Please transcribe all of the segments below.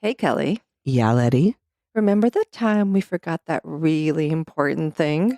Hey, Kelly. Yeah, Letty. Remember the time we forgot that really important thing?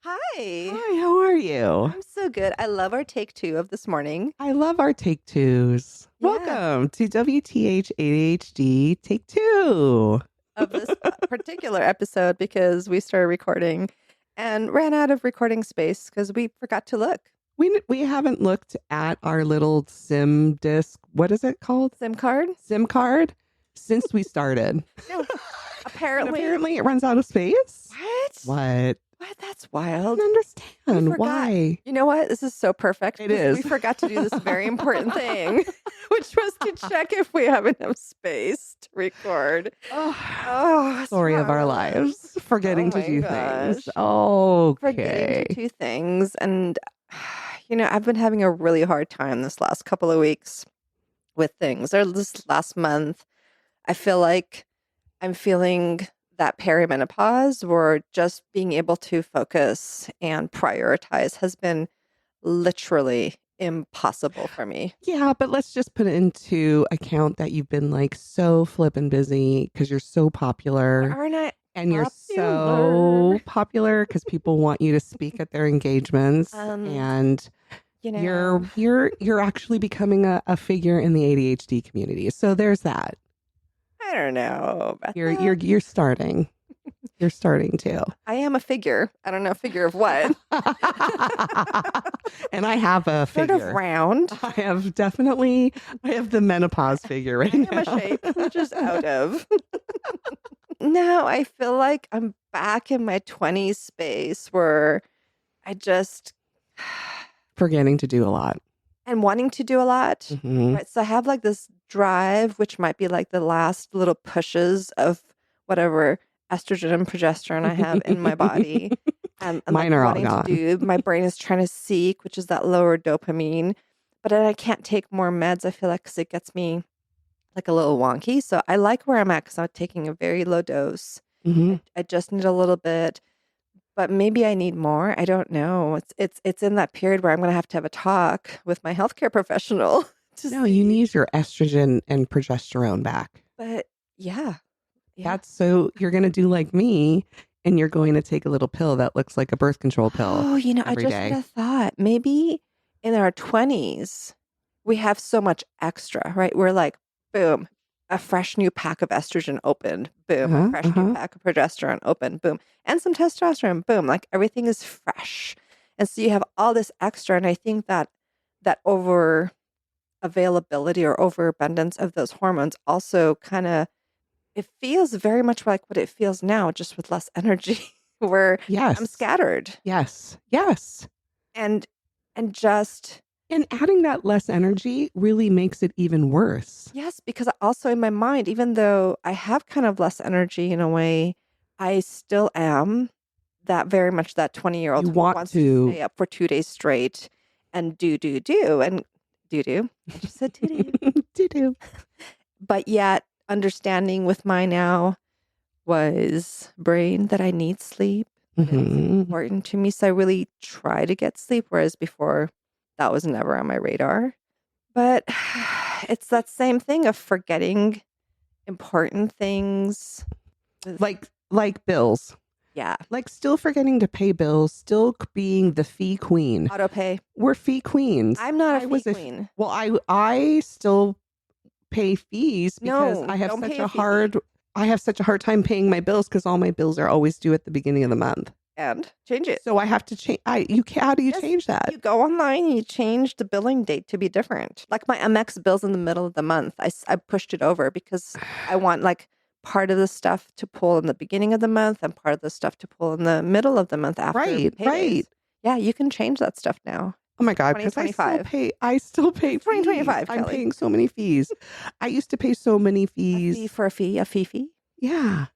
Hi. Hi, how are you? I'm so good. I love our take two of this morning. I love our take twos. Yeah. Welcome to WTH ADHD Take Two. Of this particular episode because we started recording and ran out of recording space because we forgot to look. We haven't looked at our little SIM disc. What is it called? SIM card? SIM card since we started. No. And Apparently. apparently it runs out of space. What? What? What? That's I wild. don't We understand forgot. why. You know what? This is so perfect. It because is. We forgot to do this very important thing, which was to check if we have enough space to record. Oh, Story of our sorry. lives. Forgetting to my do gosh. things. Okay. Forgetting to do things. And, I've been having a really hard time this last couple of weeks with things. Or this last month, I feel like I'm feeling that perimenopause where just being able to focus and prioritize has been literally impossible for me. Yeah, but let's just put it into account that you've been like so flippin' busy because you're so popular Aren't I and you're popular? so popular because people want you to speak at their engagements and You know, you're actually becoming a figure in the ADHD community. So there's that. I don't know about You're that. you're you're starting. You're starting to. I am a figure. I don't know, figure of what. And I have a Sort figure. of round. I have the menopause figure right I now. am a shape, which is out of. No, I feel like I'm back in my 20s space where I just Forgetting to do a lot. and wanting to do a lot. Mhm. Right. So I have like this drive, which might be like the last little pushes of whatever estrogen and progesterone I have in my body. And like Mine are all wanting to gone. do, my brain is trying to seek, which is that lower dopamine. But then I can't take more meds, I feel like, because it gets me like a little wonky. So I like where I'm at because I'm taking a very low dose. Mhm. I just need a little bit, but maybe I need more. I don't know. It's in that period where I'm gonna have to have a talk with my healthcare professional to No, you see. need your estrogen and progesterone back. But yeah. That's so you're going to do like me and you're going to take a little pill that looks like a birth control pill Oh, I every just had day. a thought. Maybe in our 20s, we have so much extra, right? We're like, boom, a fresh new pack of estrogen opened, boom, a fresh new pack of progesterone opened, boom, and some testosterone, boom. Like everything is fresh. And so you have all this extra. And I think that over availability or overabundance of those hormones also kind of it feels very much like what it feels now, just with less energy, where I'm Yes. scattered Yes. Yes. and just And adding that less energy really makes it even worse. yes, because also in my mind, even though I have kind of less energy in a way, I still am that very much that 20-year-old You who want wants to to stay up for 2 days straight and do and do. I just said do. do. But yet understanding with my now was brain that I need sleep. It's Mhm. important to me. So I really try to get sleep, whereas before that was never on my radar. But it's that same thing of forgetting important things. Like bills. Yeah. Like still forgetting to pay bills, still being the fee queen. Auto pay. We're fee queens. I'm not I a was fee a queen. Well, I still pay fees because No, I have don't such pay a a fee. hard time paying my bills because all my bills are always due at the beginning of the month. And change it. So I have to change. How do you Yes, change that? You go online and you change the billing date to be different. Like my MX bill's in the middle of the month. I pushed it over because I want like part of the stuff to pull in the beginning of the month and part of the stuff to pull in the middle of the month after Right, paydays. right. Yeah, you can change that stuff now. Oh my God, because 2025. I still pay It's fees. 2025, I'm Kelly. paying so many fees. I used to pay so many A fee fees. for a fee, a fee. Yeah,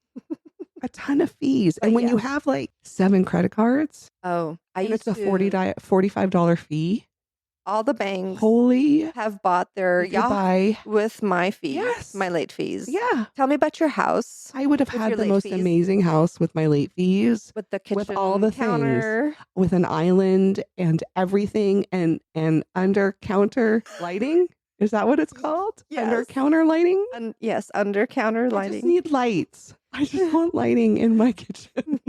a ton of fees. But And when you yes. have like 7 credit cards Oh, I and it's used a to. $45 fee, All the banks holy, have bought their you could yacht buy, with my fees, yes, my late fees. yeah. Tell me about your house I would have with had your the late most fees, amazing house with my late fees, with the with all kitchen the things, counter. with an island and everything and under counter lighting. Is that what it's called? Under Yes. counter lighting? Yes, under counter I just lighting. need lights. I just want lighting in my kitchen.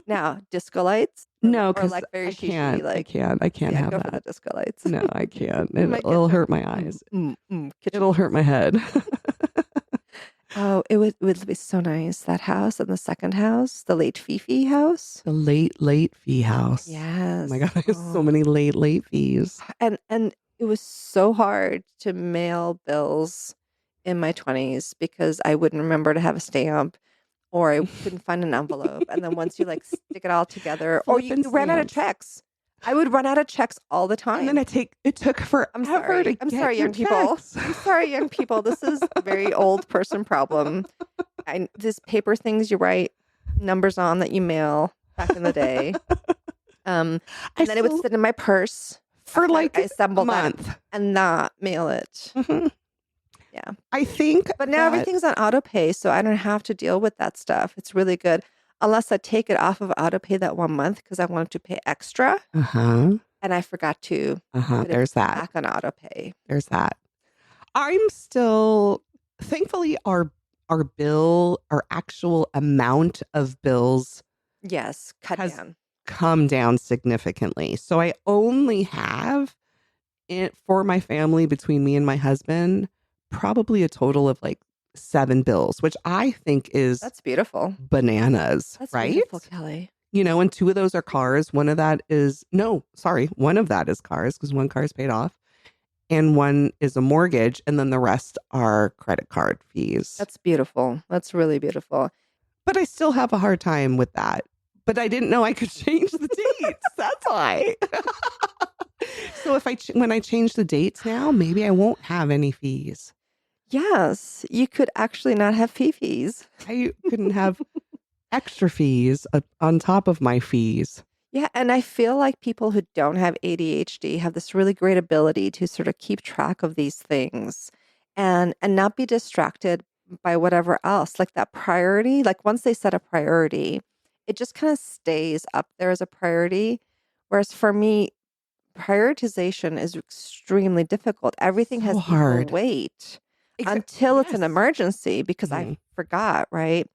Now, disco lights No, or because like very I shishi, can't. I like can't. I can't yeah, have go for the that. disco lights. No, I can't. In my It'll hurt kitchen. my eyes. Kitchen It'll hurt lights. my head. Oh, it would be so nice, that house and the second house, the late Fifi house. The late fee house. Oh my Yes. God, I have so Oh. many late fees. And it was so hard to mail bills in my 20s because I wouldn't remember to have a stamp or I couldn't find an envelope. And then once you like stick it all together, or you Flipping ran out of stamps. checks. I would run out of checks all the And then time. it took I'm forever to sorry. I'm get sorry, your young people. checks. I'm sorry, young people. This is a very old person problem. This paper things you write numbers on that you mail back in the day. I And then it would still sit in my purse for after like I a assembled that month. and not mail it. Mhm. Yeah. I think But now that everything's on auto pay, so I don't have to deal with that stuff. It's really good. Unless I take it off of auto pay that 1 month because I wanted to pay extra uh-huh. and I forgot to put it There's that. back on auto pay. There's that. I'm still thankfully our actual amount of bills Yes, cut has down. come down significantly. So I only have it for my family between me and my husband, probably a total of like 7 bills, which I think is That's beautiful. bananas, That's right? beautiful, Kelly. You know, and 2 of those are cars. One of that is no, sorry, one of that is cars because one car is paid off, and one is a mortgage, and then the rest are credit card fees. That's beautiful. That's really beautiful. But I still have a hard time with that. But I didn't know I could change the dates. That's why. So if when I change the dates now, maybe I won't have any fees. Yes, you could actually not have fees. I couldn't have extra fees on top of my fees. Yeah, and I feel like people who don't have ADHD have this really great ability to sort of keep track of these things and not be distracted by whatever else. Like that priority, like once they set a priority, it just kind of stays up there as a priority. Whereas for me, prioritization is extremely difficult. Everything So has equal hard. weight until it's an Yes. emergency because I Mhm. forgot, right?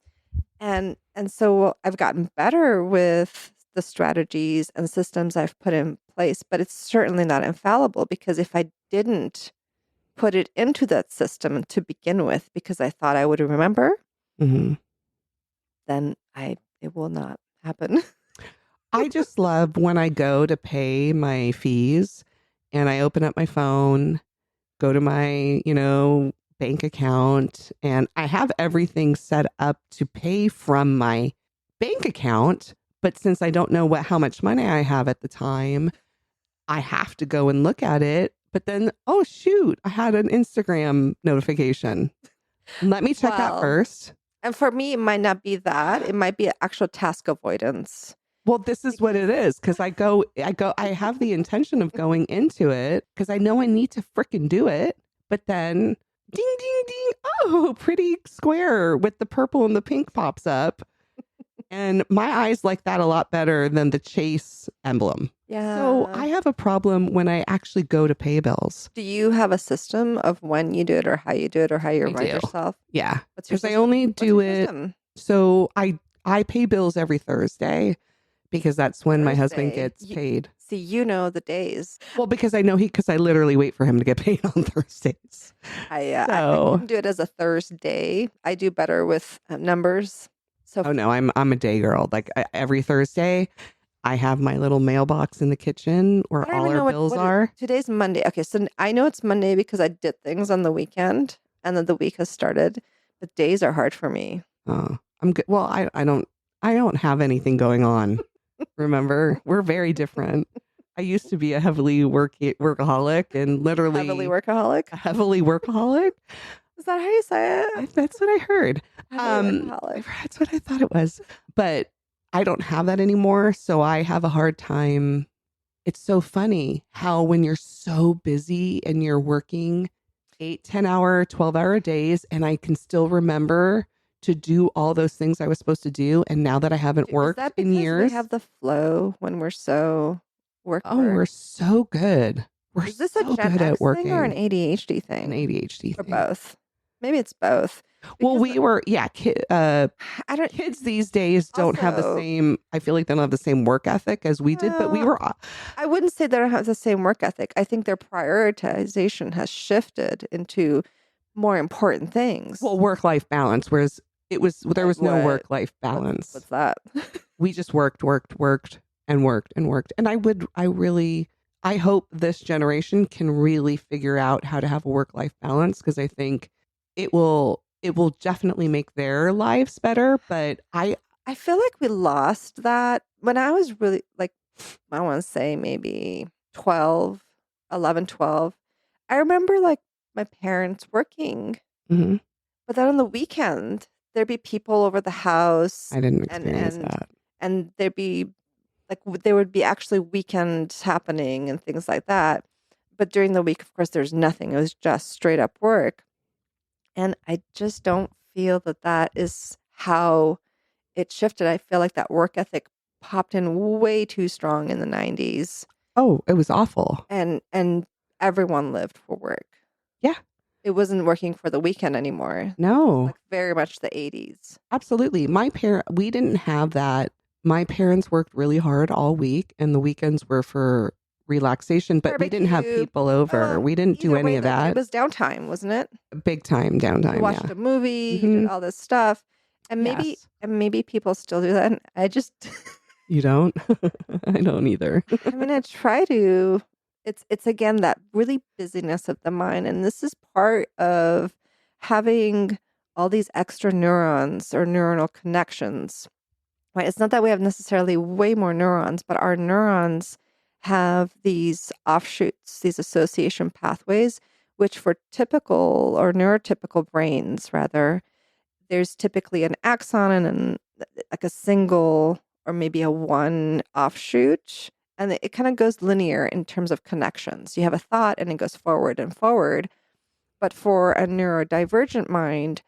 And so I've gotten better with the strategies and systems I've put in place, but it's certainly not infallible because if I didn't put it into that system to begin with because I thought I would remember, Mhm. then it will not happen. I just love when I go to pay my fees and I open up my phone, go to my, bank account, and I have everything set up to pay from my bank account. But since I don't know how much money I have at the time, I have to go and look at it. But then, oh, shoot, I had an Instagram notification. Let me check that Well, first. and for me, it might not be that. It might be actual task avoidance. Well, this is what it is because I have the intention of going into it because I know I need to fricking do it. But then, ding, ding, ding. Oh, pretty square with the purple and the pink pops up. And my eyes like that a lot better than the Chase emblem. So I Yeah. have a problem when I actually go to pay bills. Do you have a system of when you do it or how you do it or how you I remind do. yourself? Yeah. What's your Because I system? only What's do your it. system? So I pay bills every Thursday because that's when my husband Thursday. gets paid. See, you know the days. Well, because I know because I literally wait for him to get paid on Thursdays. I So, couldn't do it as a Thursday. I do better with numbers. So oh no, I'm a day girl. Like every Thursday, I have my little mailbox in the kitchen I where don't all even our know bills are. today's Monday. Okay, so I know it's Monday because I did things on the weekend and then the week has started. But days are hard for me. Oh, I'm good. Well, I don't have anything going on. Remember, we're very different. I used to be a heavily workaholic and Heavily literally workaholic. a heavily workaholic. Is that how you say it? That's what I heard. Heavily workaholic. That's what I thought it was. But I don't have that anymore. So I have a hard time. It's so funny how when you're so busy and you're working 8, 10-hour, 12-hour days, and I can still remember to do all those things I was supposed to do. And now that I haven't Is worked that in because we years, have the flow when we're so oh, we're so good. We're Is this a so Gen good at X thing or an working. ADHD An thing? ADHD Or thing. both? Maybe it's both. Well, Because we were, yeah, I don't kids these days don't have the also same, I feel like they don't have the same work ethic as we did, but we uh, were, I wouldn't say they don't have the same work ethic. I think their prioritization has shifted into more important things. well, work-life balance, whereas there Like was no what? work-life balance. What's that? We just worked and worked and worked. And I hope this generation can really figure out how to have a work-life balance, because I think it will definitely make their lives better. But I feel like we lost that when I was really like, I want to say maybe 12, 11, 12. I remember like my parents working, Mhm, but then on the weekend, there'd be people over the house I didn't and, experience and, that. and there'd be like, there would be actually weekends happening and things like that. But during the week, of course, there's nothing. It was just straight up work. And I just don't feel that that is how it shifted. I feel like that work ethic popped in way too strong in the 90s Oh, it was awful. and everyone lived for work. Yeah. It wasn't working for the weekend anymore. No. Like very much the 80s. Absolutely. We didn't have that. My parents worked really hard all week, and the weekends were for relaxation, but we didn't have Barbecue. people over. We didn't do Either any way, of like it that. was downtime, wasn't it? Big time You downtime. watched Yeah. a movie, you did Hmm. all this stuff. And maybe Yes. and maybe people still do that. And I just You don't? I don't either. I mean, I try to. It's again that really busyness of the mind, and this is part of having all these extra neurons or neuronal connections. Right? It's not that we have necessarily way more neurons, but our neurons have these offshoots, these association pathways, which for typical or neurotypical brains, rather, there's typically an axon and like a single or maybe a one offshoot. And it kind of goes linear in terms of connections. You have a thought and it goes forward and forward. But for a neurodivergent mind,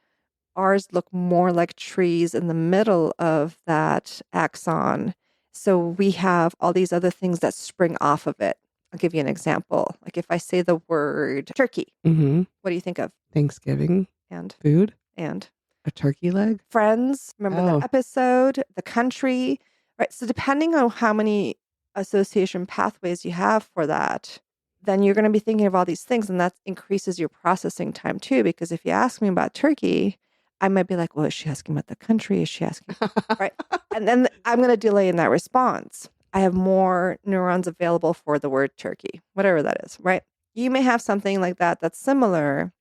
ours look more like trees in the middle of that axon. So we have all these other things that spring off of it. I'll give you an example. Like if I say the word turkey, Hmm. what do you think of? Thanksgiving And food, and a turkey leg. Friends, remember that Oh, episode? The country, right? So depending on how many association pathways you have for that, then you're going to be thinking of all these things, and that increases your processing time too. Because if you ask me about turkey, I might be like, "Well, is she asking about the country? Is she asking?" Right? And then I'm going to delay in that response. I have more neurons available for the word turkey, whatever that is, right? You may have something like that that's similar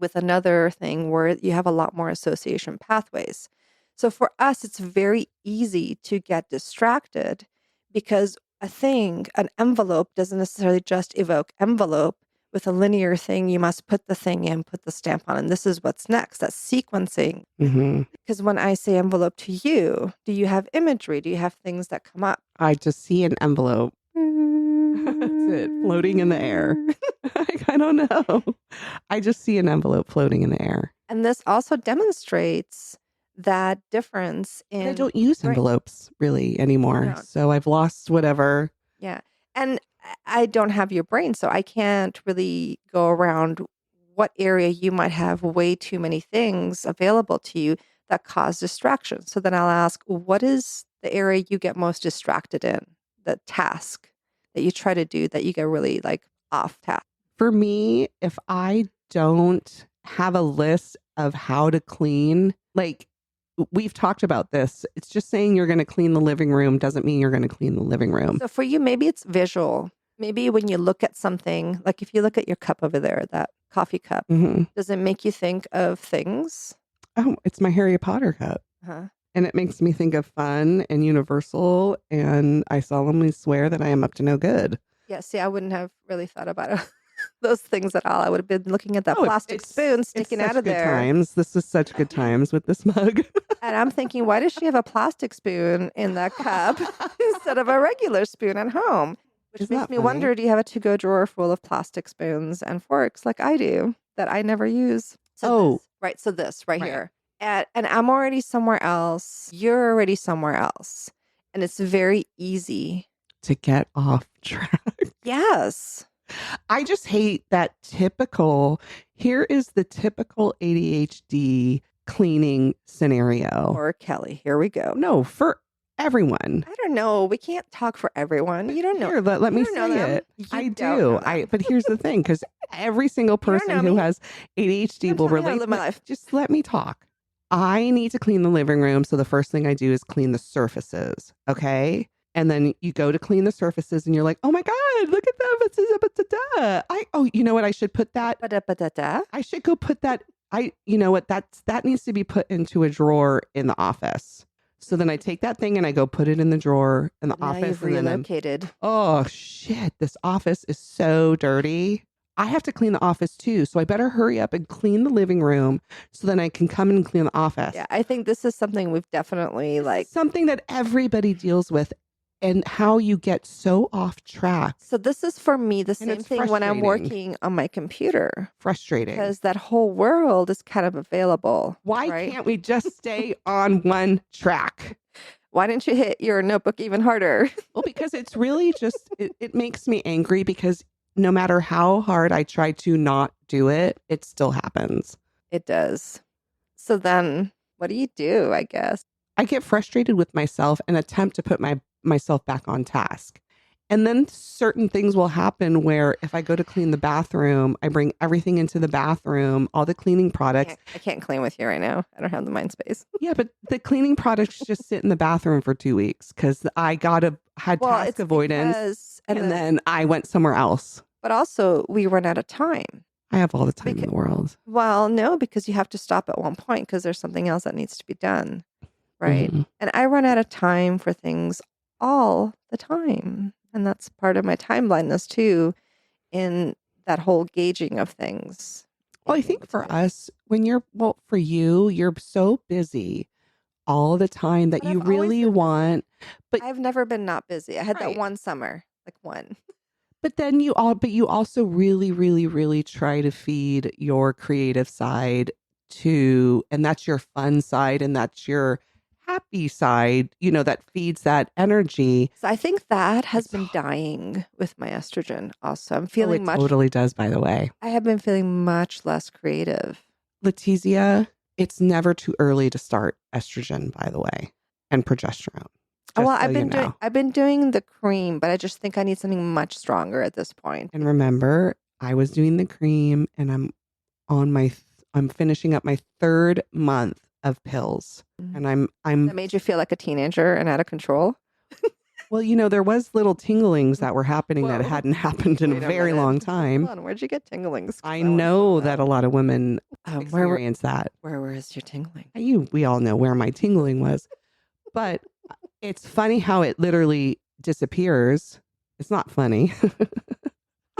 with another thing where you have a lot more association pathways. So for us, it's very easy to get distracted because an envelope doesn't necessarily just evoke envelope. With a linear thing, you must put the thing in, put the stamp on, and this is what's next. That's sequencing. hmm. Because when I say envelope to you, do you have imagery? Do you have things that come up? I just see an envelope. That's it, floating in the air. I don't know. I just see an envelope floating in the air. And this also demonstrates that difference But I in don't use brain. envelopes really anymore. No. So I've lost whatever. Yeah. And I don't have your brain, so I can't really go around what area you might have way too many things available to you that cause distraction. So then I'll ask, what is the area you get most distracted in? The task that you try to do that you get really like off task. For me, if I don't have a list of how to clean, like we've talked about this, it's just saying you're going to clean the living room doesn't mean you're going to clean the living room. So for you, maybe it's visual. Maybe when you look at something, like if you look at your cup over there, that coffee cup, Hmm. does it make you think of things? Oh, it's my Harry Potter cup. Huh? and it makes me think of fun and universal. And I solemnly swear that I am up to no good. Yeah, see, I wouldn't have really thought about those things at all. I would have been looking at that Oh, plastic spoon it's sticking such out of good there. times. This is such good times with this mug. And I'm thinking, why does she have a plastic spoon in that cup instead of a regular spoon at home? Which Isn't makes that me funny? wonder, do you have a to-go drawer full of plastic spoons and forks like I do that I never use? So this right here. And I'm already somewhere else. You're already somewhere else. And it's very easy to get off track. Yes. I just hate that here is the typical ADHD cleaning scenario. Or Kelly, here we go. No, for everyone. I don't know. We can't talk for everyone. You don't know. Here, let me say it. I do. But here's the thing, because every single person who has ADHD will relate. Live my life. Just let me talk. I need to clean the living room. So the first thing I do is clean the surfaces. Okay. And then you go to clean the surfaces and you're like, oh my God, look at them. You know what? I should put that. I should go put that. You know what? That needs to be put into a drawer in the office. So then I take that thing and I go put it in the drawer in the office. You've relocated. Oh shit. This office is so dirty. I have to clean the office too. So I better hurry up and clean the living room so then I can come and clean the office. Yeah. I think this is something we've definitely something that everybody deals with. And how you get so off track. So this is for me the same thing when I'm working on my computer. Frustrating. Because that whole world is kind of available. Why can't we just stay on one track? Why didn't you hit your notebook even harder? Well, because it's really just, it makes me angry because no matter how hard I try to not do it, it still happens. It does. So then what do, I guess? I get frustrated with myself and attempt to put myself back on task. And then certain things will happen where if I go to clean the bathroom, I bring everything into the bathroom, all the cleaning products. I can't clean with you right now. I don't have the mind space. Yeah, but the cleaning products just sit in the bathroom for 2 weeks because I had task avoidance and then I went somewhere else. But also we run out of time. I have all the time in the world. Well, no, because you have to stop at one point because there's something else that needs to be done. Right. Mm-hmm. And I run out of time for things all the time. And that's part of my time blindness too, in that whole gauging of things. Well, I think for us, for you, you're so busy all the time that you really want. But I've never been not busy. I had that one summer, one. But then you also really, really, really try to feed your creative side too. And that's your fun side and that's your happy side, that feeds that energy. So I think that has been dying with my estrogen also. I'm feeling totally does, by the way. I have been feeling much less creative. Letizia, it's never too early to start estrogen, by the way, and progesterone. Well, I've been doing the cream, but I just think I need something much stronger at this point. And remember, I was doing the cream and I'm finishing up my 3rd month of pills. And That made you feel like a teenager and out of control? Well, there was little tinglings that were happening that hadn't happened in a very long time. Hold on, where'd you get tinglings? I know that a lot of women experience that. Where is your tingling? We all know where my tingling was. But it's funny how it literally disappears. It's not funny.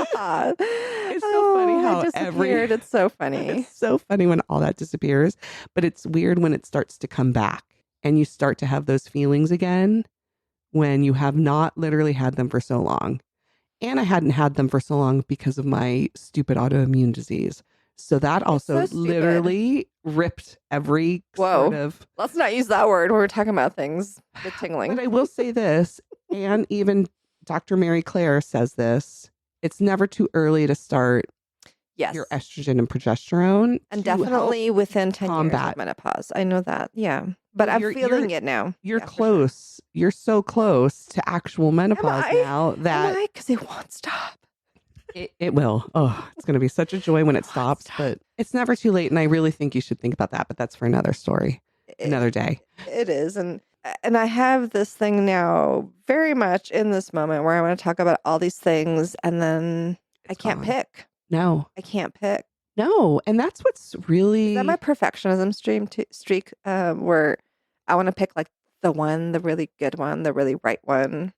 It's so funny how it's so funny. It's so funny when all that disappears, but it's weird when it starts to come back and you start to have those feelings again when you have not literally had them for so long. And I hadn't had them for so long because of my stupid autoimmune disease. So that also literally ripped every sort of... Let's not use that word when we're talking about things with tingling. But I will say this, and even Dr. Mary Claire says this, it's never too early to start your estrogen and progesterone. And definitely within 10 years of menopause. I know that. Yeah. But I'm feeling it now. You're close. Sure. You're so close to actual menopause now that... Because it won't stop. It will. Oh, it's going to be such a joy when it stops. But it's never too late. And I really think you should think about that. But that's for another story, another day. It is. And I have this thing now very much in this moment where I want to talk about all these things and then I can't pick. No. I can't pick. No. And that's what's really... Is that my perfectionism streak where I want to pick like the really good one, the really right one.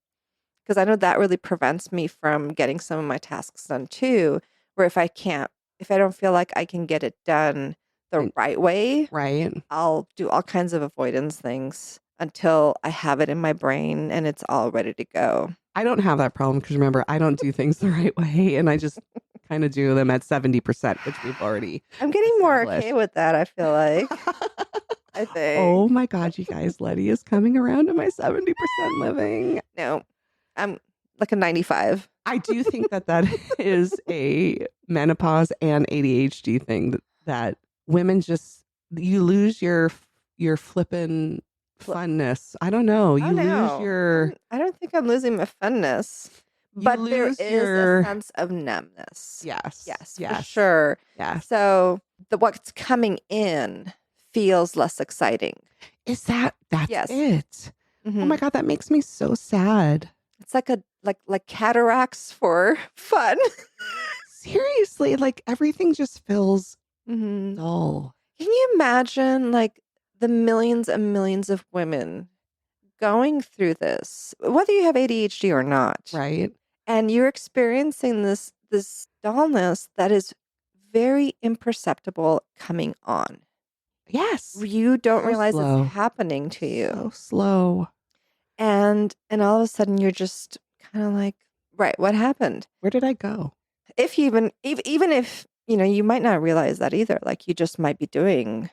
Because I know that really prevents me from getting some of my tasks done too. Where if I don't feel like I can get it done the And- right way, right. I'll do all kinds of avoidance things until I have it in my brain and it's all ready to go. I don't have that problem because remember, I don't do things the right way and I just kind of do them at 70%, which we've already I'm getting more okay established. with that, I feel like. I Oh think. my God, you guys, Letty is coming around to my 70% living. No, I'm like a 95. I do think that that is a menopause and ADHD thing that women just, you lose your flippin' funness. I don't know. Oh You lose no, your, I don't think I'm losing my funness, you but there lose is a your, sense of numbness. yes, Yes, for yes, sure. yes. So the what's coming in feels less exciting. Is that's Yes. it? Oh Hmm. my God, that makes me so sad. It's like like cataracts for fun. Seriously, like everything just feels Hmm. dull. Can you imagine like the millions and millions of women going through this, whether you have ADHD or not, Right? and you're experiencing this dullness that is very imperceptible coming on. Yes. You don't So realize it's slow. happening to you. So slow. And all of a sudden you're just kind of like, right, what happened? Where did I go? If you even if, you might not realize that either. Like you just might be doing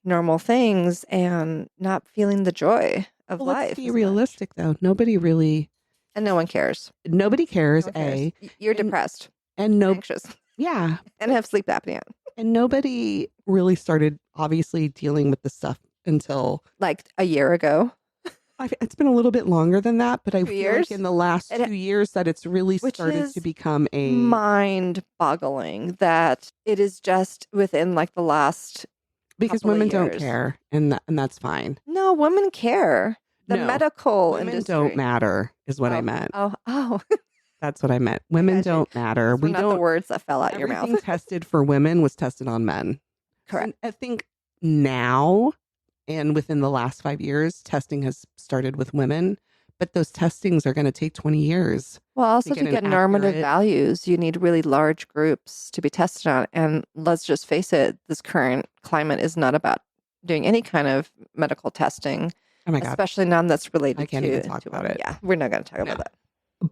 normal things and not feeling the joy of Well, let's life be as much. realistic though. Nobody really, And no one cares. nobody No cares, one cares. A, You're and depressed, no, anxious, yeah, and but have sleep apnea. and nobody really started obviously dealing with this stuff until Like a year ago, it's been a little bit longer than that, but I 2 feel like years, in the last it, 2 years that it's really which started to is become a, mind boggling that it is just within like the last because couple of women don't years. care and that's fine. No, women care. The No, medical women don't industry. matter is what I Oh, meant. oh, oh. That's what I meant. I Women got you. don't matter. Those were We not the don't, words that fell out your mouth. everything tested for women was tested on men. Correct. So I think now and within the last 5 years, testing has started with women, but those testings are going to take 20 years Well, also get to an get normative accurate, values, you need really large groups to be tested on. And let's just face it, this current climate is not about doing any kind of medical testing, oh my God, especially none that's I related can't even talk to about women. it. Yeah, we're not going to talk No. about that.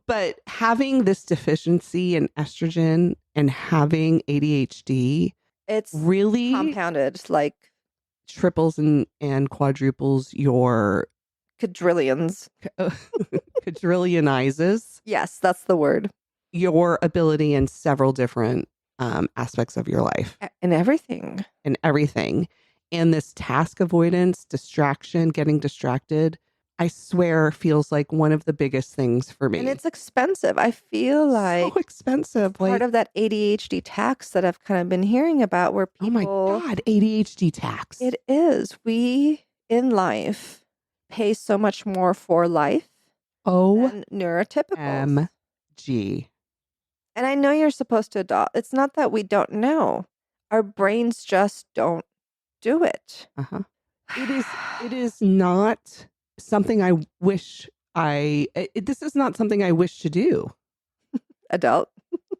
But having this deficiency in estrogen and having ADHD It's really compounded like triples and quadruples your quadrillions. quadrillionizes Yes, that's the word. your ability in several different aspects of your life And everything. and everything. And this task avoidance, distraction, getting distracted, I swear feels like one of the biggest things for me. And it's expensive. I feel like so expensive. part Like, of that ADHD tax that I've kind of been hearing about where oh my people, God, ADHD tax. it is. We in life pay so much more for life than neurotypicals. OMG. And I know you're supposed to adopt. It's not that we don't know. Our brains just don't do it. Uh-huh. It is not something I wish this is not something I wish to do. Adult.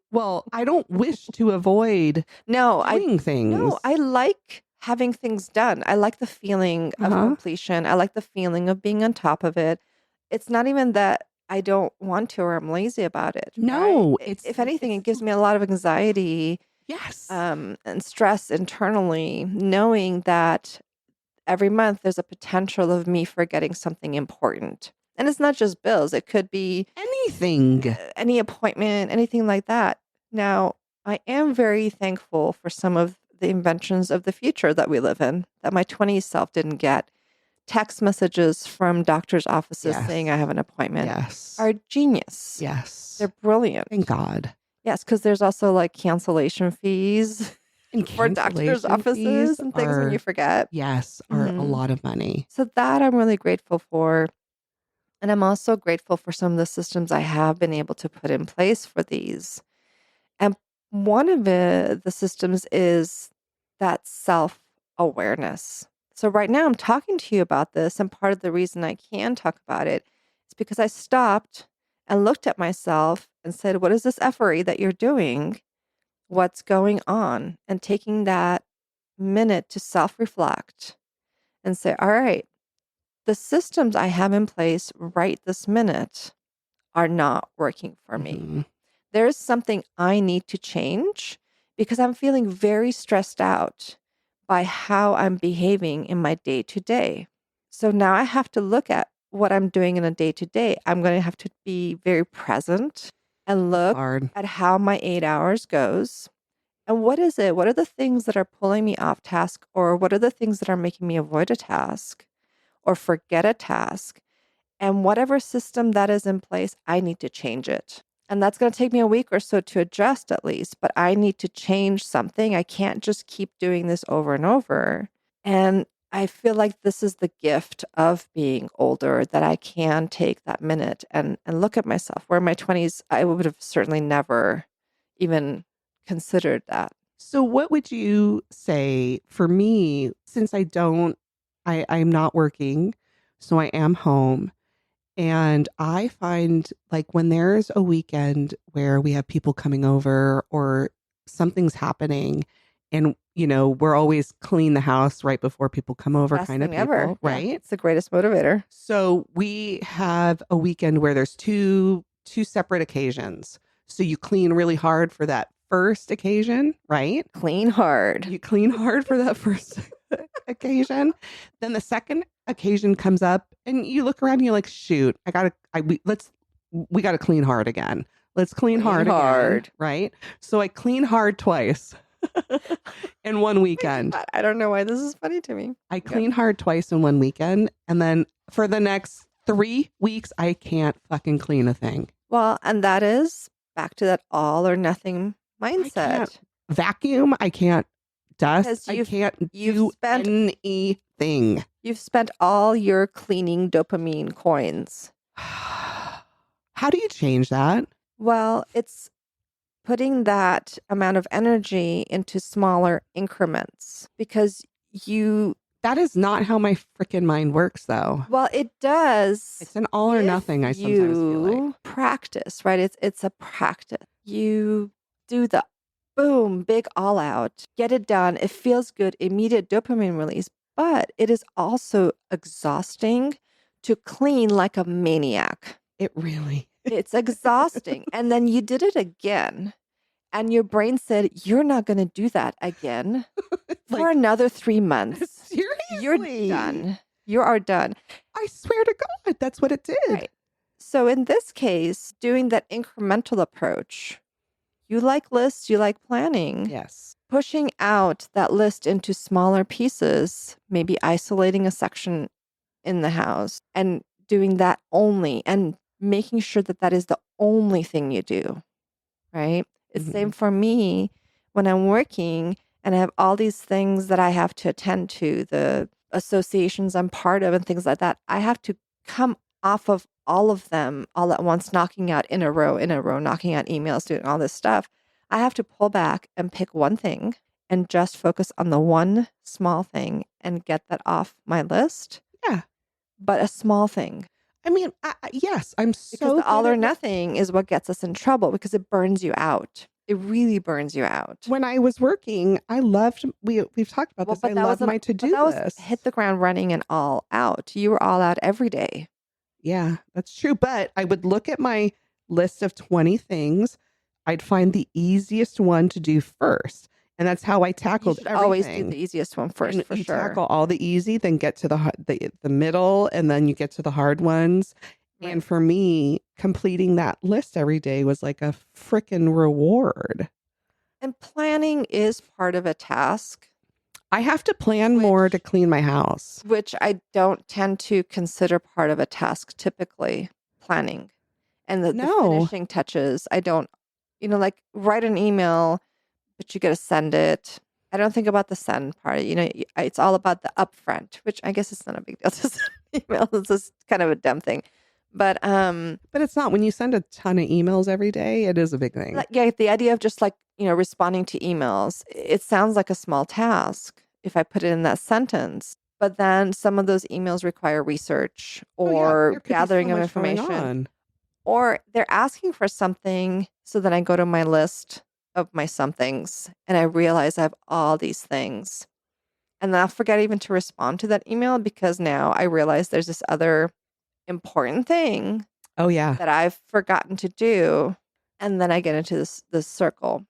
Well, I don't wish to avoid No, doing things. No, I like having things done. I like the feeling of completion. I like the feeling of being on top of it. It's not even that I don't want to or I'm lazy about it. No, right? If anything, it gives me a lot of anxiety, yes, and stress internally, knowing that every month there's a potential of me forgetting something important. And it's not just bills. It could be anything. any appointment, anything like that. Now, I am very thankful for some of the inventions of the future that we live in that my 20s self didn't get. Text messages from doctors' offices saying I have an appointment Yes. are genius. Yes. They're brilliant. Thank God. Yes, because there's also like cancellation fees And for doctors' offices and things when you forget. Yes, are a lot of money. So that I'm really grateful for. And I'm also grateful for some of the systems I have been able to put in place for these. And one of the systems is that self awareness. So right now I'm talking to you about this, and part of the reason I can talk about it is because I stopped and looked at myself and said, what is this effery that you're doing? What's going on? And taking that minute to self-reflect and say, all right, the systems I have in place right this minute are not working for me. Mm-hmm. There's something I need to change because I'm feeling very stressed out by how I'm behaving in my day to day. So now I have to look at what I'm doing in a day to day. I'm going to have to be very present and That's look hard. at how my 8 hours goes. And what is it? What are the things that are pulling me off task? Or what are the things that are making me avoid a task or forget a task? And whatever system that is in place, I need to change it. And that's going to take me a week or so to adjust at least, but I need to change something. I can't just keep doing this over and over. And I feel like this is the gift of being older, that I can take that minute and look at myself. Where in my 20s, I would have certainly never even considered that. So what would you say for me, since I'm not working, so I am home. And I find like when there's a weekend where we have people coming over or something's happening and, we're always clean the house right before people come over Best kind of thing ever. people, Yeah, right? it's the greatest motivator. So we have a weekend where there's two separate occasions. So you clean really hard for that first occasion, right? Clean hard. You clean hard for that first occasion. Then the second occasion comes up and you look around and you're like, shoot, we gotta clean hard again. Let's clean hard again. Right. So I clean hard twice in one weekend. I don't know why this is funny to me. I clean hard twice in one weekend. And then for the next 3 weeks, I can't fucking clean a thing. Well, and that is back to that all or nothing mindset. I can't vacuum. I can't dust. I can't do anything. You've spent all your cleaning dopamine coins. How do you change that? Well, it's putting that amount of energy into smaller increments because that is not how my freaking mind works, though. Well, it does. It's an all or nothing, I sometimes feel like. Practice, right? It's a practice. You do the boom, big all out, get it done. It feels good, immediate dopamine release, but it is also exhausting to clean like a maniac. It really It's exhausting. And then you did it again. And your brain said, you're not going to do that again for another 3 months. Seriously? You're done. You are done. I swear to God, that's what it did. Right. So in this case, doing that incremental approach, you like lists, you like planning. Yes. Pushing out that list into smaller pieces, maybe isolating a section in the house and doing that only and making sure that that is the only thing you do, right? It's the same for me when I'm working and I have all these things that I have to attend to, the associations I'm part of and things like that. I have to come off of all of them all at once, knocking out in a row, knocking out emails, doing all this stuff. I have to pull back and pick one thing and just focus on the one small thing and get that off my list. Yeah. But a small thing. I mean, yes, I'm so because the all or nothing is what gets us in trouble because it burns you out. It really burns you out. When I was working, I loved, we've talked about this. I loved my to-do list. Hit the ground running and all out. You were all out every day. Yeah, that's true. But I would look at my list of 20 things. I'd find the easiest one to do first. And that's how I tackled everything. Always do the easiest one first, and for you sure. Tackle all the easy, then get to the middle, and then you get to the hard ones. Right. And for me, completing that list every day was like a freaking reward. And planning is part of a task. I have to plan more to clean my house. Which I don't tend to consider part of a task typically, planning. And the finishing touches, I don't, like write an email, but you got to send it. I don't think about the send part. It's all about the upfront, which I guess it's not a big deal to send an email. It's just kind of a dumb thing. But it's not. When you send a ton of emails every day, it is a big thing. Yeah, the idea of just responding to emails, it sounds like a small task if I put it in that sentence. But then some of those emails require research Oh yeah, or there could be so gathering of much going information, on. or they're asking for something. So then I go to my list of my somethings and I realize I have all these things. And then I'll forget even to respond to that email because now I realize there's this other important thing Oh yeah. that I've forgotten to do. And then I get into this circle.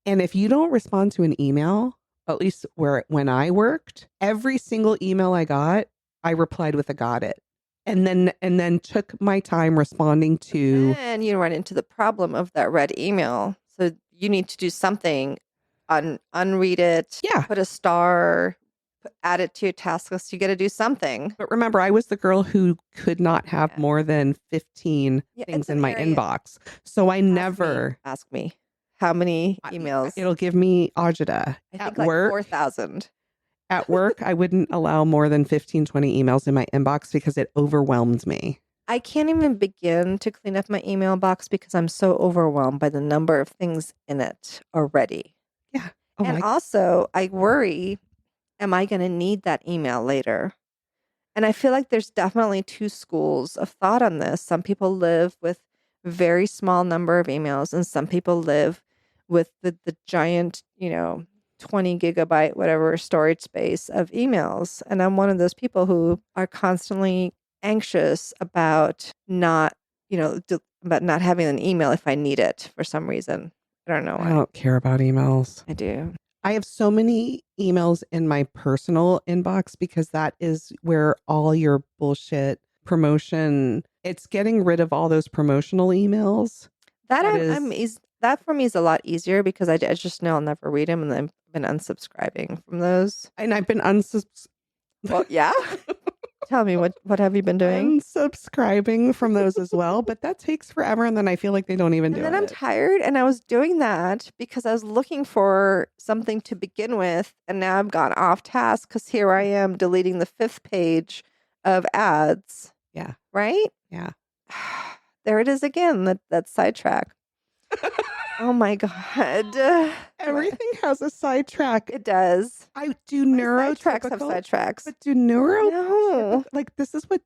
And if you don't respond to an email, at least when I worked, every single email I got, I replied with a got it. And then took my time responding to. Then you run into the problem of that red email. So you need to do something, unread it, Yeah. put a star, add it to your task list. You got to do something. But remember, I was the girl who could not have Yeah. more than 15 Yeah, things it's in an my area. inbox. So I never. Ask me how many I- emails. It'll give me agita. I At think like work, 4,000. at work, I wouldn't allow more than 15, 20 emails in my inbox because it overwhelmed me. I can't even begin to clean up my email box because I'm so overwhelmed by the number of things in it already. Yeah. Oh And my. also, I worry, am I going to need that email later? And I feel like there's definitely two schools of thought on this. Some people live with very small number of emails, and some people live with the giant, 20 gigabyte, whatever storage space of emails. And I'm one of those people who are constantly anxious about about not having an email if I need it for some reason. I don't know I why. don't care about emails. I do. I have so many emails in my personal inbox because that is where all your bullshit promotion, it's getting rid of all those promotional emails. That for me is a lot easier because I just know I'll never read them, and I've been unsubscribing from those. And I've been Well, yeah. Tell me what have you been doing? unsubscribing from those as well, but that takes forever and then I feel like they don't even do And then I'm it. tired, and I was doing that because I was looking for something to begin with, and now I've gone off task because here I am deleting the 5th page of ads. Yeah. Right? Yeah. There it is again, that sidetrack. Oh my God. Everything has a sidetrack. It does. I do My sidetracks have neurotypical, sidetracks. but do neuro No. like this is what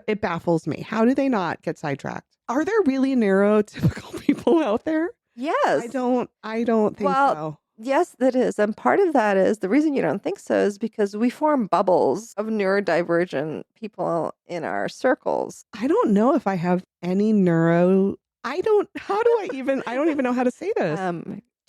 it baffles me. How do they not get sidetracked? Are there really neurotypical people out there? Yes. I don't think so. Yes, that is. And part of that is the reason you don't think so is because we form bubbles of neurodivergent people in our circles. I don't know if I have any I don't even know how to say this.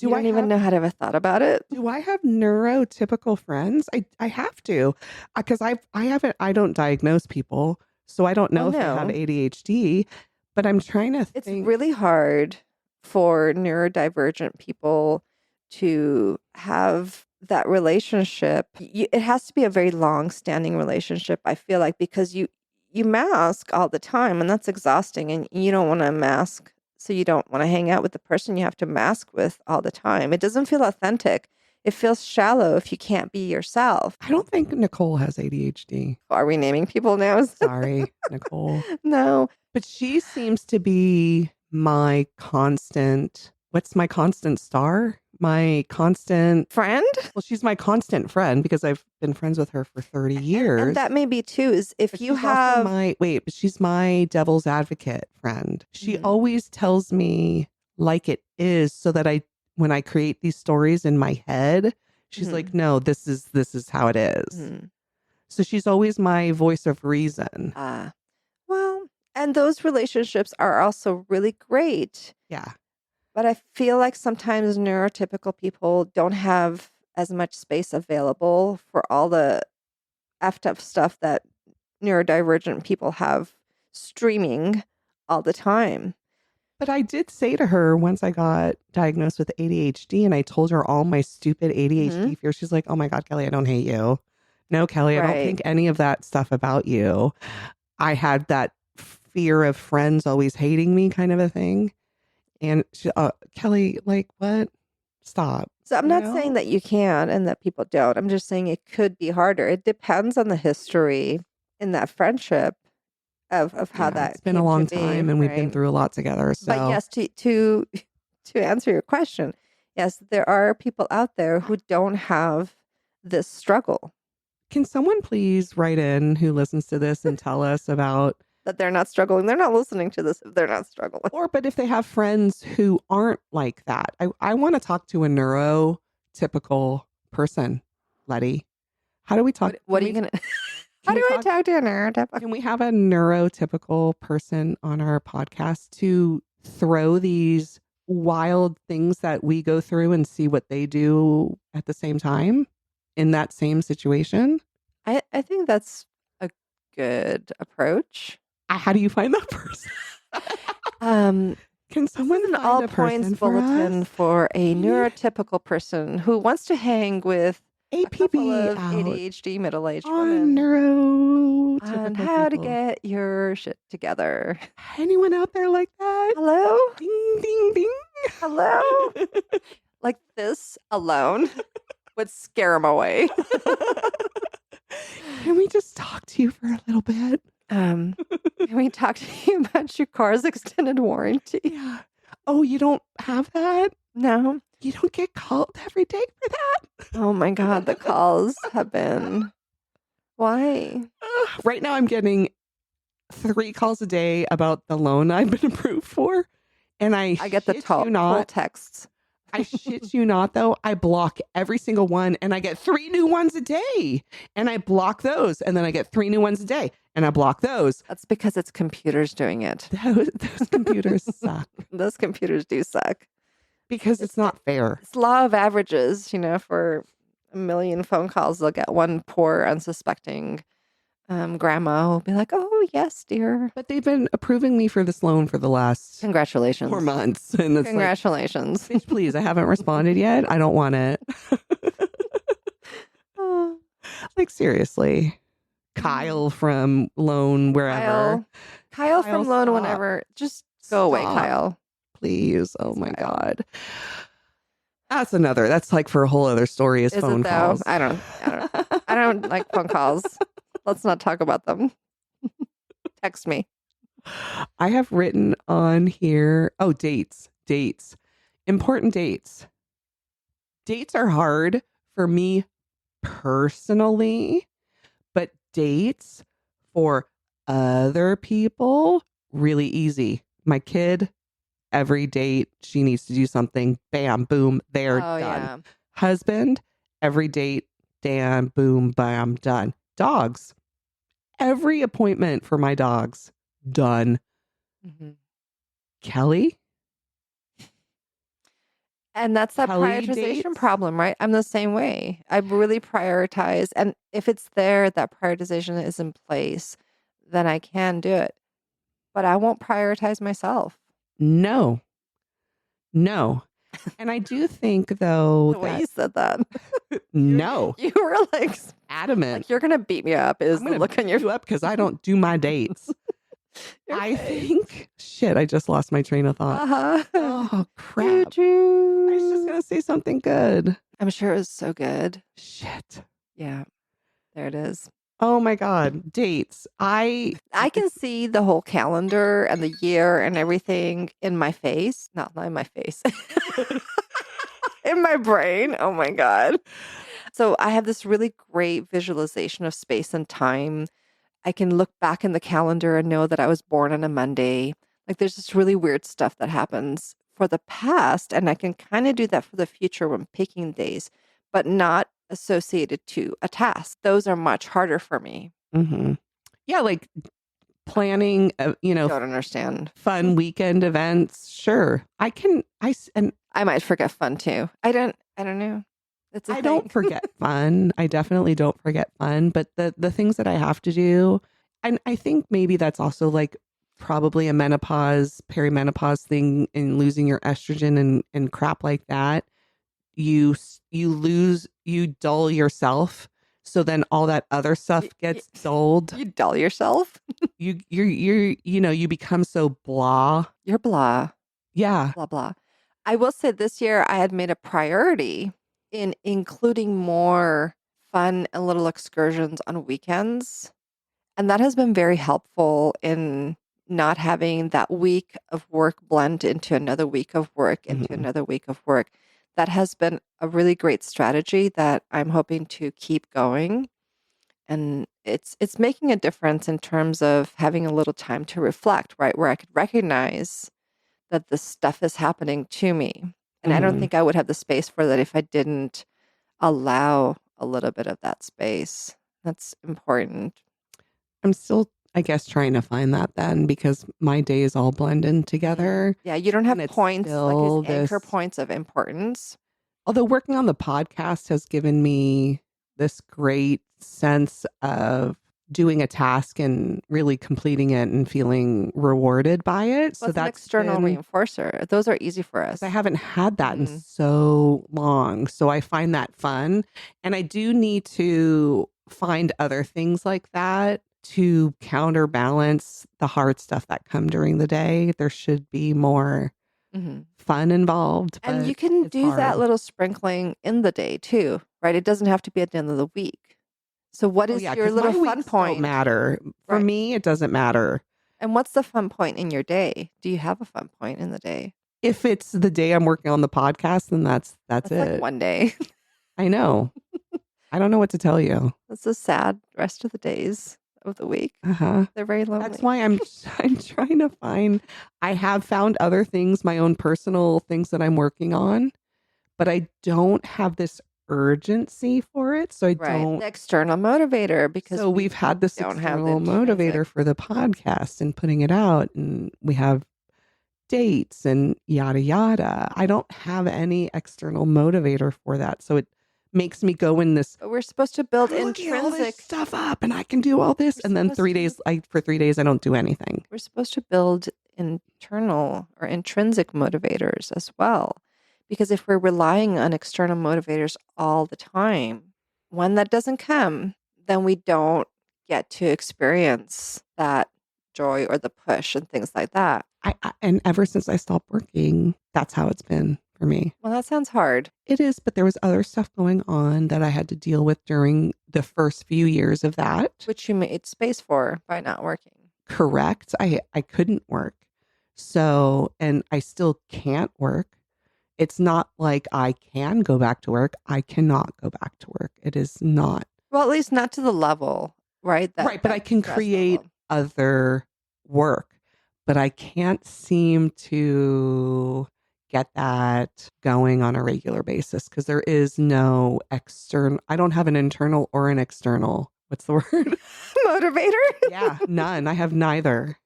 You don't even know how to have a thought about it. Do I have neurotypical friends? I have to, because I don't diagnose people, so I don't know if they have ADHD. But I'm trying to think. It's really hard for neurodivergent people to have that relationship. It has to be a very long-standing relationship, I feel like, because you mask all the time, and that's exhausting, and you don't want to mask. So you don't want to hang out with the person you have to mask with all the time. It doesn't feel authentic. It feels shallow if you can't be yourself. I don't think Nicole has ADHD. Are we naming people now? Sorry, Nicole. No. But she seems to be my constant. What's my constant star? My constant friend? Well, she's my constant friend because I've been friends with her for 30 years. And that may be too, is if you have but she's my devil's advocate friend. She always tells me like it is so that when I create these stories in my head, she's like, no, this is how it is. So she's always my voice of reason. Well, and those relationships are also really great. Yeah. But I feel like sometimes neurotypical people don't have as much space available for all the effed up stuff that neurodivergent people have streaming all the time. But I did say to her once I got diagnosed with ADHD and I told her all my stupid ADHD fears. She's like, oh my God, Kelly, I don't hate you. No, Kelly, I don't think any of that stuff about you. I had that fear of friends always hating me kind of a thing. And she, Kelly, like, what? Stop. So I'm not saying that you can and that people don't. I'm just saying it could be harder. It depends on the history in that friendship of how that it's been a long time and we've been through a lot together. So. But yes, to answer your question, yes, there are people out there who don't have this struggle. Can someone please write in who listens to this and tell us about, that they're not struggling. They're not listening to this if they're not struggling. but if they have friends who aren't like that? I want to talk to a neurotypical person, Letty. How do we talk? What are you going to... How do I talk to a neurotypical? Can we have a neurotypical person on our podcast to throw these wild things that we go through and see what they do at the same time in that same situation? I think that's a good approach. How do you find that person? Can someone an find all a points person for bulletin us? for a neurotypical person who wants to hang with a couple APB of out ADHD middle-aged on women neurotypical on how to people. get your shit together. Anyone out there like that? Hello? Ding, ding, ding. Hello? Like this alone would scare him away. Can we just talk to you for a little bit? Can we talk to you about your car's extended warranty? Yeah. Oh, you don't have that? No. You don't get called every day for that? Oh my God, the calls have been... Why? Right now I'm getting 3 calls a day about the loan I've been approved for. And I get the full texts. I shit you not, though. I block every single one and I get 3 new ones a day. And I block those. And then I get 3 new ones a day. And I block those. That's because it's computers doing it. Those computers suck. Those computers do suck. Because it's not fair. It's law of averages, for a million phone calls, they'll get one poor, unsuspecting grandma who'll be like, oh, yes, dear. But they've been approving me for this loan for the last Congratulations. 4 months. And it's congratulations. Like, please, I haven't responded yet. I don't want it. Like, seriously. Kyle from Loan Wherever. Kyle from Loan Whenever. Just go away, Kyle. Please. Oh my God. That's like for a whole other story is phone calls. I don't like phone calls. Let's not talk about them. Text me. I have written on here. Oh, dates. Important dates. Dates are hard for me personally, but dates for other people, really easy. My kid, every date, she needs to do something. Bam, boom, they're done. Yeah. Husband, every date, damn, boom, bam, done. Dogs, every appointment for my dogs, done. Mm-hmm. Kelly? And that's that prioritization problem, right? I'm the same way. I really prioritize. And if it's there, that prioritization is in place, then I can do it. But I won't prioritize myself. No. And I do think, though, the way you said that. No. You were like adamant. Like, you're going to beat me up is the look on your face. Up because I don't do my dates. I think, shit, I just lost my train of thought. Oh, crap. I was just going to say something good. I'm sure it was so good. Shit. Yeah. There it is. Oh my God. Dates. I can see the whole calendar and the year and everything in my face. Not in my face. In my brain. Oh my God. So I have this really great visualization of space and time. I can look back in the calendar and know that I was born on a Monday. Like there's this really weird stuff that happens for the past. And I can kind of do that for the future when picking days, but not associated to a task. Those are much harder for me. Mm-hmm. Yeah, like planning, don't understand fun weekend events. Sure, I might forget fun too. I don't know. I don't forget fun. I definitely don't forget fun. But the things that I have to do, and I think maybe that's also like probably a perimenopause thing in losing your estrogen and crap like that. You dull yourself. So then all that other stuff gets dulled. You dull yourself? you become so blah. You're blah. Yeah. Blah, blah. I will say this year I had made a priority in including more fun and little excursions on weekends. And that has been very helpful in not having that week of work blend into another week of work, into another week of work. That has been a really great strategy that I'm hoping to keep going. And it's making a difference in terms of having a little time to reflect, right? Where I could recognize that this stuff is happening to me. And I don't think I would have the space for that if I didn't allow a little bit of that space. That's important. I'm still, I guess, trying to find that then because my days all blend in together. Yeah, you don't have And it's points like still his anchor this, points of importance. although working on the podcast has given me this great sense of doing a task and really completing it and feeling rewarded by it. Well, So it's an that's external been reinforcer. Those are easy for us. because I haven't had that in Mhm. so long. So I find that fun. And I do need to find other things like that to counterbalance the hard stuff that come during the day. There should be more Mhm. fun involved, And but you can it's do that hard. little sprinkling in the day too, right? It doesn't have to be at the end of the week. So what Oh is yeah, your because little my fun weeks don't point? matter. For Right. me, it doesn't matter. And what's the fun point in your day? Do you have a fun point in the day? If it's the day I'm working on the podcast, then that's That's like it. one day. I know. I don't know what to tell you. That's the sad rest of the days of the week. Uh-huh. They're very That's lonely. why I'm trying to find I have found other things, my own personal things that I'm working on, but I don't have this urgency for it. So I Right. don't The external motivator, because so we we've had this don't have the external intrinsic. motivator for the podcast and putting it out and we have dates and yada yada. I don't have any external motivator for that. So it makes me go in this But we're supposed to build I'm looking all this intrinsic. stuff up and I can do all this. We're And then supposed to for 3 days I don't do anything. we're supposed to build internal or intrinsic motivators as well. Because if we're relying on external motivators all the time, when that doesn't come, then we don't get to experience that joy or the push and things like that. And ever since I stopped working, that's how it's been for me. Well, that sounds hard. It is, but there was other stuff going on that I had to deal with during the first few years of that. Which you made space for by not working. Correct. I couldn't work. So, and I still can't work. It's not like I can go back to work. I cannot go back to work. It is not. Well, at least not to the level, right? Right, but I that can stress create level. other work, but I can't seem to get that going on a regular basis because there is no external, I don't have an internal or an external. What's the word? Motivator? Yeah, none. I have neither.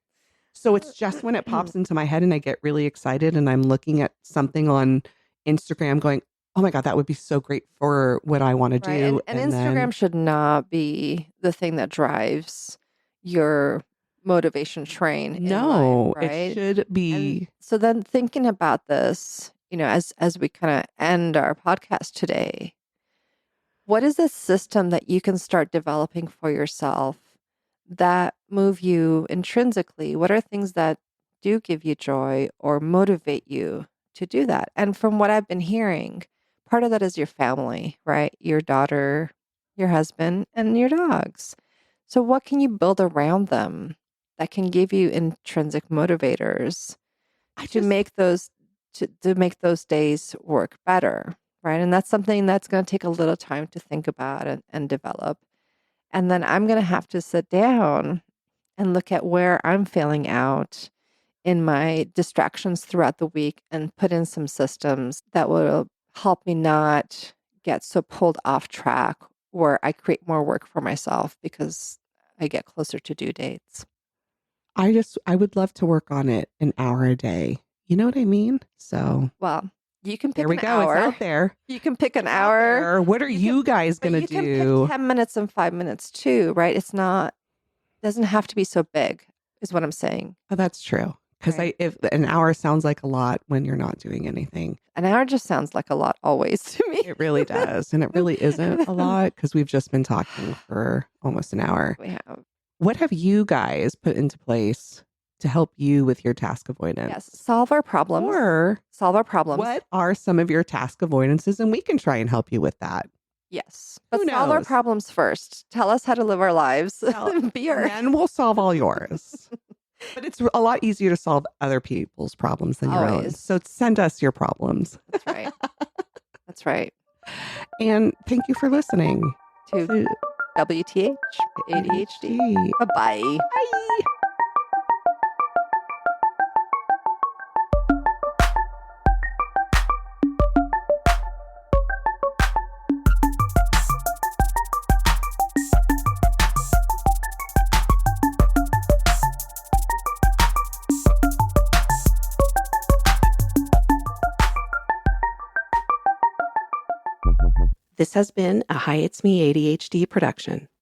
So it's just when it pops into my head and I get really excited and I'm looking at something on Instagram going, oh my God, that would be so great for what I want to Right. do. And then Instagram should not be the thing that drives your motivation train in life, no, it right? should And be. so then thinking about this, as we kind of end our podcast today, what is a system that you can start developing for yourself that move you intrinsically? What are things that do give you joy or motivate you to do that? And from what I've been hearing, part of that is your family, right? Your daughter, your husband, and your dogs. So, what can you build around them that can give you intrinsic motivators I to just, make those days work better, right? And that's something that's going to take a little time to think about and develop. And then I'm going to have to sit down and look at where I'm failing out in my distractions throughout the week and put in some systems that will help me not get so pulled off track where I create more work for myself because I get closer to due dates. I would love to work on it an hour a day. You know what I mean? So Well, you can there pick we an go. It's hour. out there. You can pick an It's out hour. there. What are you guys But going to you can do? pick 10 minutes and 5 minutes too, right? Doesn't have to be so big, is what I'm saying. Oh, that's true. Because Right. if an hour sounds like a lot when you're not doing anything, An hour just sounds like a lot always to me. it really does. And it really isn't a lot because we've just been talking for almost an hour. We have. What have you guys put into place to help you with your task avoidance? Yes. Solve our problems. Or what are some of your task avoidances? And we can try and help you with that. Yes. But Who solve our knows? problems first. Tell us how to live our lives. Be our. And then we'll solve all yours. But it's a lot easier to solve other people's problems than your own. Always. So send us your problems. That's right. That's right. And thank you for listening To WTH, ADHD. Bye-bye. Bye. This has been a Hi It's Me ADHD production.